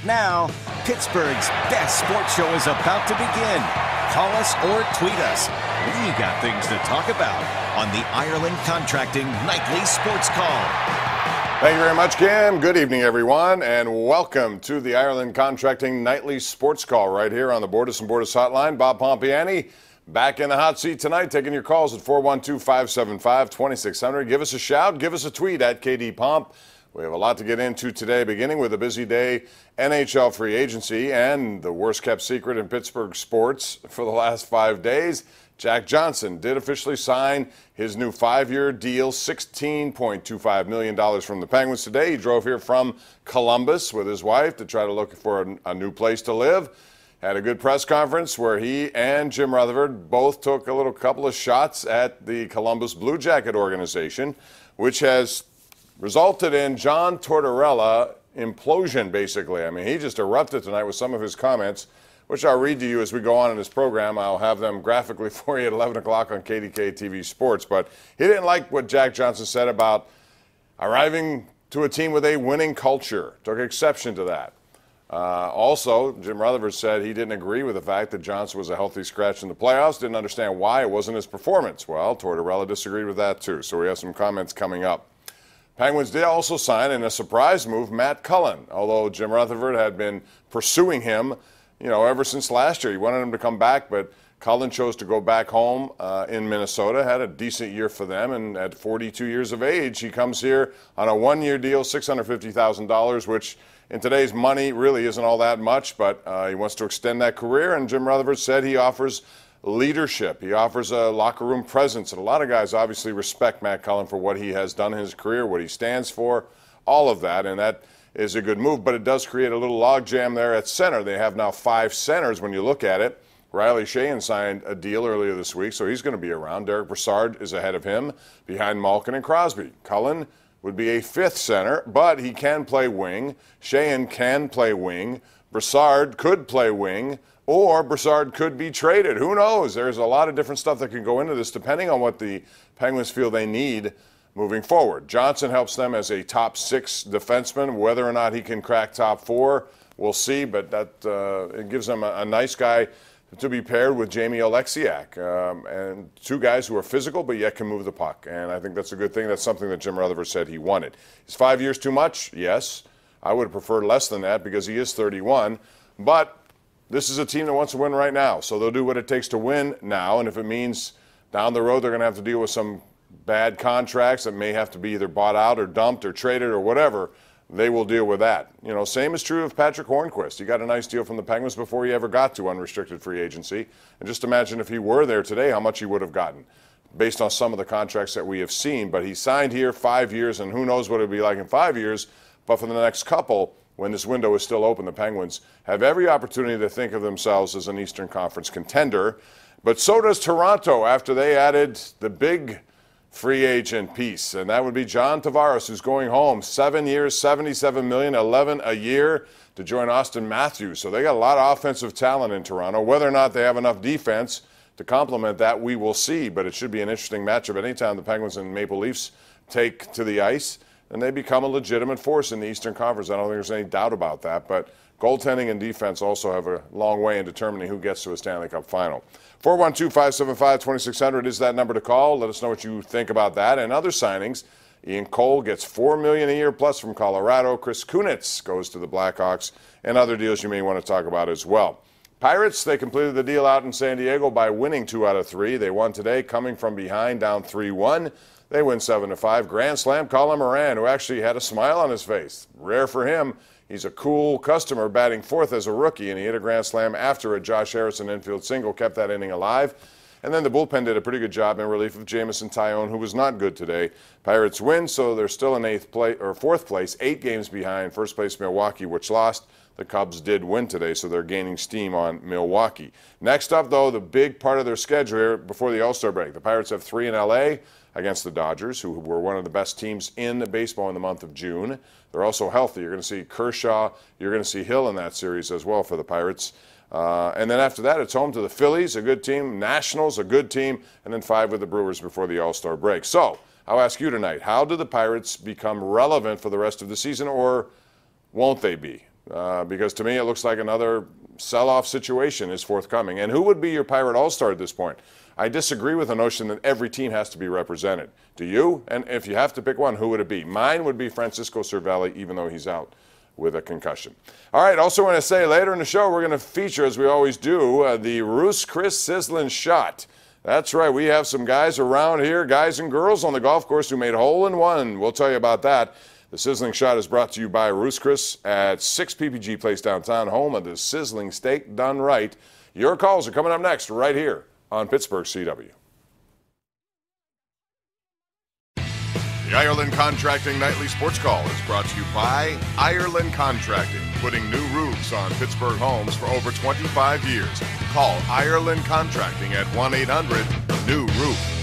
Now, Pittsburgh's best sports show is about to begin. Call us or tweet us. We got things to talk about on the Ireland Contracting Nightly Sports Call. Thank you very much, Kim. Good evening, everyone, and welcome to the Ireland Contracting Nightly Sports Call right here on the Bordas & Bordas Hotline. Bob Pompiani back in the hot seat tonight, taking your calls at 412-575-2600. Give us a shout. Give us a tweet at KDPomp. We have a lot to get into today, beginning with a busy day, NHL free agency, and the worst-kept secret in Pittsburgh sports for the last 5 days. Jack Johnson did officially sign his new 5-year deal, $16.25 million from the Penguins today. He drove here from Columbus with his wife to try to look for a new place to live. Had a good press conference where he and Jim Rutherford both took a couple of shots at the Columbus Blue Jacket organization, which has resulted in John Tortorella implosion, basically. I mean, he just erupted tonight with some of his comments, which I'll read to you as we go on in this program. I'll have them graphically for you at 11 o'clock on KDK TV Sports. But he didn't like what Jack Johnson said about arriving to a team with a winning culture. Took exception to that. Also, Jim Rutherford said he didn't agree with the fact that Johnson was a healthy scratch in the playoffs. Didn't understand why it wasn't his performance. Well, Tortorella disagreed with that, too. So we have some comments coming up. Penguins did also sign, in a surprise move, Matt Cullen, although Jim Rutherford had been pursuing him, ever since last year. He wanted him to come back, but Cullen chose to go back home in Minnesota, had a decent year for them, and at 42 years of age, he comes here on a 1-year deal, $650,000, which in today's money really isn't all that much, but he wants to extend that career, and Jim Rutherford said he offers leadership. He offers a locker room presence, and a lot of guys obviously respect Matt Cullen for what he has done in his career, what he stands for, all of that, and that is a good move, but it does create a little logjam there at center. They have now 5 centers when you look at it. Riley Sheahan signed a deal earlier this week, so he's going to be around. Derek Brassard is ahead of him, behind Malkin and Crosby. Cullen would be a 5th center, but he can play wing. Sheahan can play wing. Brassard could play wing, or Brassard could be traded. Who knows? There's a lot of different stuff that can go into this depending on what the Penguins feel they need moving forward. Johnson helps them as a top 6 defenseman. Whether or not he can crack top 4, we'll see, but that it gives them a nice guy to be paired with Jamie Oleksiak, and 2 guys who are physical but yet can move the puck. And I think that's a good thing. That's something that Jim Rutherford said he wanted. Is 5 years too much? Yes. I would have preferred less than that because he is 31. But this is a team that wants to win right now, so they'll do what it takes to win now, and if it means down the road they're going to have to deal with some bad contracts that may have to be either bought out or dumped or traded or whatever, they will deal with that. Same is true of Patrick Hornquist. He got a nice deal from the Penguins before he ever got to unrestricted free agency, and just imagine if he were there today, how much he would have gotten based on some of the contracts that we have seen. But he signed here 5 years, and who knows what it would be like in 5 years, but for the next couple, when this window is still open, the Penguins have every opportunity to think of themselves as an Eastern Conference contender. But so does Toronto after they added the big free agent piece, and that would be John Tavares, who's going home. 7 years, $77 million, 11 a year to join Austin Matthews. So they got a lot of offensive talent in Toronto. Whether or not they have enough defense to complement that, we will see. But it should be an interesting matchup anytime the Penguins and Maple Leafs take to the ice, and they become a legitimate force in the Eastern Conference. I don't think there's any doubt about that. But goaltending and defense also have a long way in determining who gets to a Stanley Cup final. 412-575-2600 is that number to call. Let us know what you think about that and other signings. Ian Cole gets $4 million a year plus from Colorado. Chris Kunitz goes to the Blackhawks, and other deals you may want to talk about as well. Pirates, they completed the deal out in San Diego by winning 2 out of 3. They won today, coming from behind, down 3-1. They win 7-5. Grand slam, Colin Moran, who actually had a smile on his face. Rare for him. He's a cool customer, batting 4th as a rookie, and he hit a grand slam after a Josh Harrison infield single, kept that inning alive. And then the bullpen did a pretty good job in relief of Jamison Tyone, who was not good today. Pirates win, so they're still in 4th place, 8 games behind first place Milwaukee, which lost. The Cubs did win today, so they're gaining steam on Milwaukee. Next up, though, the big part of their schedule here before the All-Star break. The Pirates have 3 in L.A. against the Dodgers, who were one of the best teams in baseball in the month of June. They're also healthy. You're going to see Kershaw. You're going to see Hill in that series as well for the Pirates. And then after that, it's home to the Phillies, a good team, Nationals, a good team, and then 5 with the Brewers before the All-Star break. So I'll ask you tonight, how do the Pirates become relevant for the rest of the season, or won't they be? because to me it looks like another sell-off situation is forthcoming. And who would be your Pirate All-Star at this point? I disagree with the notion that every team has to be represented. Do you? And if you have to pick one, who would it be? Mine would be Francisco Cervelli, even though he's out with a concussion. All right, also want to say later in the show we're going to feature, as we always do, the Ruth's Chris Sizzlin shot. That's right, we have some guys around here, guys and girls on the golf course who made hole-in-one. We'll tell you about that. The Sizzling Shot is brought to you by Ruth's Chris at 6 PPG Place downtown, home of the sizzling steak done right. Your calls are coming up next right here on Pittsburgh CW. The Ireland Contracting Nightly Sports Call is brought to you by Ireland Contracting, putting new roofs on Pittsburgh homes for over 25 years. Call Ireland Contracting at 1-800-NEW-ROOF.